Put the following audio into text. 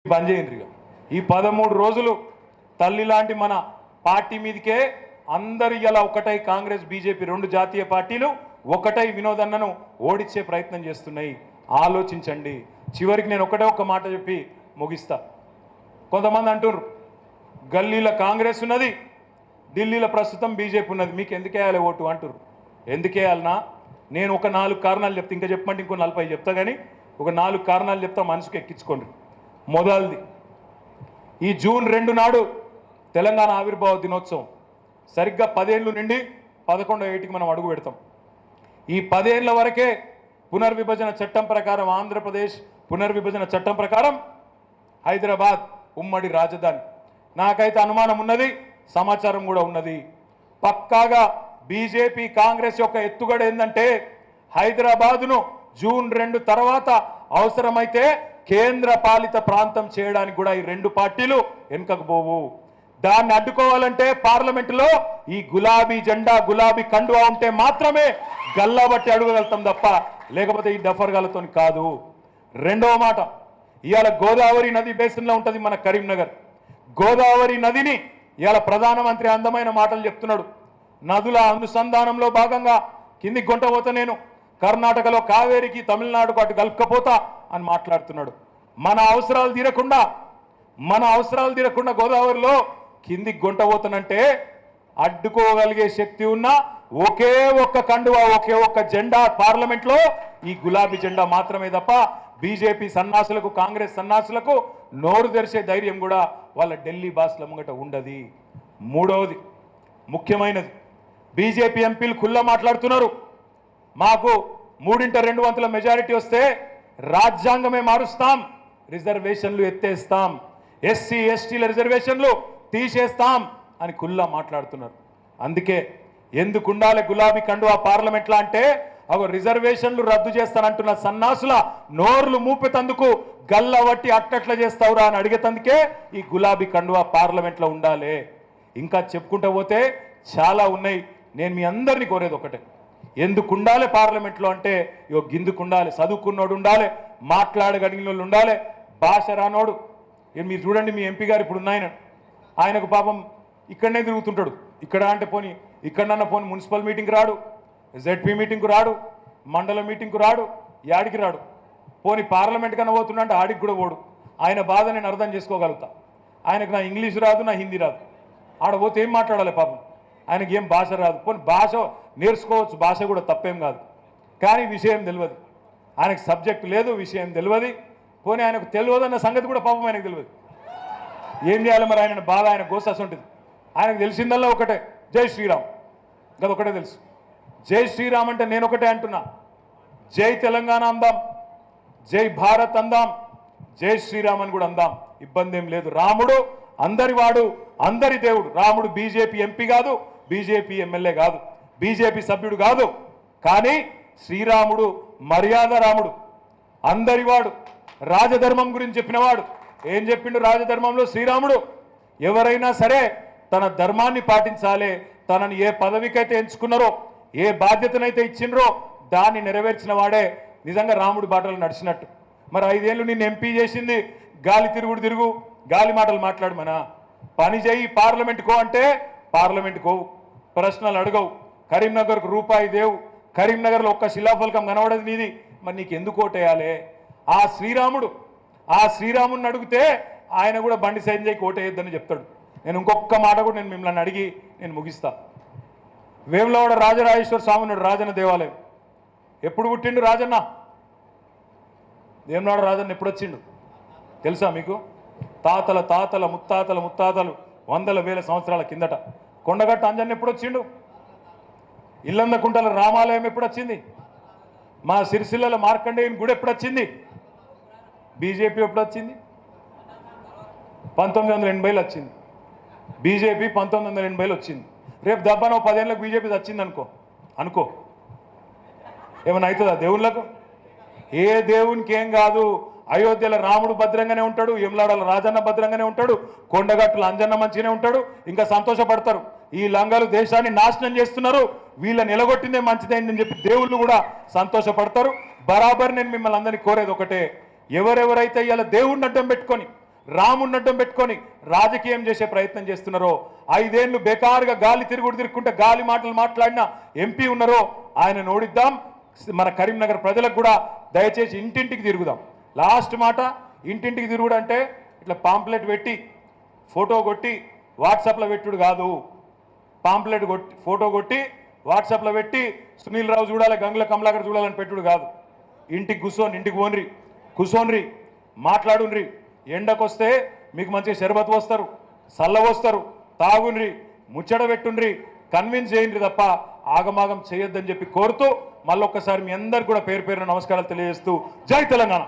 బంద్ చేయండి. ఈ 13 రోజులు తల్లి లాంటి మన పార్టీ మీదకే అందరు ఇలా ఒకటై కాంగ్రెస్ బీజేపీ రెండు జాతీయ పార్టీలు ఒకటై వినోద్ అన్నను ఓడించే ప్రయత్నం చేస్తున్నాయి. ఆలోచించండి. చివరికి నేను ఒకటే ఒక మాట చెప్పి ముగిస్తా. కొంతమంది అంటున్నారు గల్లీలో కాంగ్రెస్ ఉన్నది, ఢిల్లీలో ప్రస్తుతం బీజేపీ ఉన్నది, మీకు ఎందుకు వేయాలి ఓటు అంటున్నారు. ఎందుకు వేయాలన్నా నేను ఒక 4 కారణాలు చెప్తా. ఇంకా చెప్పమంటే ఇంకో 40 చెప్తా, కానీ ఒక 4 కారణాలు చెప్తా, మనసుకు ఎక్కించుకోండి. మొదటిది, ఈ జూన్ 2 నాడు తెలంగాణ ఆవిర్భావ దినోత్సవం సరిగ్గా 10 ఏళ్ళు నుండి 11వ ఏటికి మనం అడుగు పెడతాం. ఈ 10 ఏళ్ల వరకే పునర్విభజన చట్టం ప్రకారం, ఆంధ్రప్రదేశ్ పునర్విభజన చట్టం ప్రకారం హైదరాబాద్ ఉమ్మడి రాజధాని. నాకైతే అనుమానం ఉన్నది, సమాచారం కూడా ఉన్నది. పక్కాగా బీజేపీ కాంగ్రెస్ యొక్క ఎత్తుగడ ఏంటంటే హైదరాబాదును జూన్ 2 తర్వాత అవసరమైతే కేంద్ర పాలిత ప్రాంతం చేయడానికి కూడా ఈ రెండు పార్టీలు వెనుకకు పోవు. దాన్ని అడ్డుకోవాలంటే పార్లమెంటులో ఈ గులాబీ జెండా, గులాబీ కండువా ఉంటే మాత్రమే గల్లాబట్టి అడుగగలుగుతాం తప్ప లేకపోతే ఈ డఫర్గాలతో కాదు. రెండవ మాట, ఇవాళ గోదావరి నది బేసిన్లో ఉంటుంది మన కరీంనగర్. గోదావరి నదిని ఇవాళ ప్రధానమంత్రి అందమైన మాటలు చెప్తున్నాడు. నదుల అనుసంధానంలో భాగంగా కింది గొంట పోతా, నేను కర్ణాటకలో కావేరికి, తమిళనాడుకు అటు కలుపుకపోతా అని మాట్లాడుతున్నాడు. మన అవసరాలు తీరకుండా గోదావరిలో కింది గొంట పోతానంటే అడ్డుకోగలిగే శక్తి ఉన్న ఒకే ఒక్క కండువా, ఒకే ఒక్క జెండా పార్లమెంట్లో ఈ గులాబీ జెండా మాత్రమే తప్ప బీజేపీ సన్నాసులకు, కాంగ్రెస్ సన్నాసులకు నోరు తెరిచే ధైర్యం కూడా వాళ్ళ ఢిల్లీ బాస్ల ముంగట ఉండదు. మూడవది, ముఖ్యమైనది, బీజేపీ ఎంపీలు ఖుల్లా మాట్లాడుతున్నారు. మాకు 3/2 మెజారిటీ వస్తే రాజ్యాంగమే మారుస్తాం, రిజర్వేషన్లు ఎత్తేస్తాం, ఎస్సీ ఎస్టీల రిజర్వేషన్లు తీసేస్తాం అని ఖుల్లా మాట్లాడుతున్నారు. అందుకే ఎందుకు ఉండాలి గులాబీ కండువా పార్లమెంట్లో అంటే అగో రిజర్వేషన్లు రద్దు చేస్తానంటున్న సన్నాసుల నోర్లు మూపేతందుకు గల్లవట్టి అట్టట్ల చేస్తావురా అని అడిగేతందుకే ఈ గులాబీ కండువా పార్లమెంట్లో ఉండాలి. ఇంకా చెప్పుకుంటూ పోతే చాలా ఉన్నాయి. నేను మీ అందరినీ కోరేది ఒకటే, ఎందుకు ఉండాలి పార్లమెంట్లో అంటే గిందుకు ఉండాలి, చదువుకున్నోడు ఉండాలి, మాట్లాడగలిగిన వాళ్ళు ఉండాలి, భాష రానోడు. మీరు చూడండి, మీ ఎంపీ గారు ఇప్పుడు ఉన్నాయన, ఆయనకు పాపం ఇక్కడనే తిరుగుతుంటాడు. ఇక్కడ అంటే పోనీ ఇక్కడన్నా పోనీ మున్సిపల్ మీటింగ్కి రాడు, జెడ్పీ మీటింగ్కు రాడు, మండల మీటింగ్కు రాడు, యాడికి రాడు. పోనీ పార్లమెంట్ కన్నా పోతున్నా అంటే ఆడికి కూడా పోడు. ఆయన బాధ నేను అర్థం చేసుకోగలుగుతా. ఆయనకు నా ఇంగ్లీష్ రాదు, నా హిందీ రాదు. ఆడ పోతే ఏం మాట్లాడాలి పాపం, ఆయనకి ఏం భాష రాదు. పోనీ భాష నేర్చుకోవచ్చు, భాష కూడా తప్పేం కాదు, కానీ విషయం తెలియదు. ఆయనకు సబ్జెక్ట్ లేదు, విషయం తెలియదు. పోనీ ఆయనకు తెలియదన్న సంగతి కూడా పాపం ఆయనకు తెలియదు. ఏం చేయాలి మరి? ఆయన బాధ, ఆయన గోసస్ ఉంటుంది. ఆయనకు తెలిసిందల్లా ఒకటే, జై శ్రీరామ్. అది ఒకటే తెలుసు. జై శ్రీరామ్ అంటే నేను ఒకటే అంటున్నా, జై తెలంగాణ అందాం, జై భారత్ అందాం, జై శ్రీరామ్ అని కూడా అందాం, ఇబ్బంది ఏం లేదు. రాముడు అందరి వాడు, అందరి దేవుడు. రాముడు బీజేపీ ఎంపీ కాదు, బీజేపీ ఎమ్మెల్యే కాదు, బీజేపీ సభ్యుడు కాదు, కానీ శ్రీరాముడు మర్యాద రాముడు, అందరివాడు, రాజధర్మం గురించి చెప్పినవాడు. ఏం చెప్పిండు రాజధర్మంలో శ్రీరాముడు? ఎవరైనా సరే తన ధర్మాన్ని పాటించాలి, తనని ఏ పదవికైతే ఎంచుకున్నారో, ఏ బాధ్యతనైతే ఇచ్చినరో దాన్ని నెరవేర్చిన వాడే నిజంగా రాముడి బాటలు నడిచినట్టు. మరి 5 ఏళ్ళు నిన్ను ఎంపీ చేసింది గాలి తిరుగు, గాలి మాటలు మాట్లాడమనా? పని చేయి, పార్లమెంట్కో అంటే పార్లమెంట్కో, ప్రశ్నలు అడగవు, కరీంనగర్కు రూపాయి దేవు, కరీంనగర్లో ఒక్క శిలాఫలకం కనబడదు నీది, మరి నీకు ఎందుకు ఓటేయాలి? ఆ శ్రీరాముడిని అడిగితే ఆయన కూడా బండి సైన్ చేయకి ఓటేయొద్దని చెప్తాడు. నేను ఇంకొక మాట కూడా నేను మిమ్మల్ని అడిగి నేను ముగిస్తా. వేములవాడ రాజరాజేశ్వర స్వామి ఉన్నాడు, రాజన్న దేవాలయం. ఎప్పుడు పుట్టిండు రాజన్న? వేములవాడ రాజన్న ఎప్పుడు వచ్చిండు తెలుసా మీకు? తాతల తాతల ముత్తాతల ముత్తాతలు వందల వేల సంవత్సరాల కిందట. కొండగట్ట అంజన్న ఎప్పుడు వచ్చిండు? ఇల్లందకుంటల రామాలయం ఎప్పుడు వచ్చింది? మా సిరిసిల్లల మార్కండేయుని గుడి ఎప్పుడు వచ్చింది? బీజేపీ ఎప్పుడు వచ్చింది? 1980లో వచ్చింది. బీజేపీ 1980లో వచ్చింది. రేపు దబ్బనో 10 ఏళ్ళకు బీజేపీ వచ్చింది అనుకో ఏమైనా అవుతుందా దేవుళ్ళకు? ఏ దేవునికి ఏం కాదు. అయోధ్యలో రాముడు భద్రంగానే ఉంటాడు, యమలాడల రాజన్న భద్రంగానే ఉంటాడు, కొండగట్టుల అంజన్న మంచిగానే ఉంటాడు. ఇంకా సంతోషపడతారు. ఈ లంగాలు దేశాన్ని నాశనం చేస్తున్నారు, వీళ్ళ నిలగొట్టిందే మంచిదైందని చెప్పి దేవుళ్ళు కూడా సంతోషపడతారు. బరాబర్ నేను మిమ్మల్ని అందరినీ కోరేది ఒకటే, ఎవరెవరైతే ఇలా దేవుడిని అడ్డం పెట్టుకొని రామున్నడ్డం పెట్టుకొని రాజకీయం చేసే ప్రయత్నం చేస్తున్నారో, 5 ఏళ్ళు బేకారుగా గాలి తిరుగుకుంటే గాలి మాటలు మాట్లాడిన ఎంపీ ఉన్నారో ఆయన ఓడిద్దాం. మన కరీంనగర్ ప్రజలకు కూడా దయచేసి ఇంటింటికి తిరుగుదాం. లాస్ట్ మాట, ఇంటింటికి తిరుగుడు అంటే ఇట్లా పాంప్లెట్ పెట్టి ఫోటో కొట్టి వాట్సాప్లో పెట్టుడు కాదు. పాంప్లెట్ కొట్టి ఫోటో కొట్టి వాట్సాప్లో పెట్టి సునీల్ రావు చూడాలి, గంగుల కమలాకర్ చూడాలని పెట్టుడు కాదు. ఇంటికి ఇంటికి పోన్రి, కూసోన్రి, మాట్లాడుండ్రి. ఎండకొస్తే మీకు మంచిగా షర్బత్ వస్తారు, సల్ల వస్తారు, తాగుండ్రి, ముచ్చట పెట్టుండ్రి, కన్విన్స్ చేయండి తప్ప ఆగమాగం చేయొద్దని చెప్పి కోరుతూ మళ్ళొక్కసారి మీ అందరికి కూడా పేరు పేరున నమస్కారాలు తెలియజేస్తూ జై తెలంగాణ.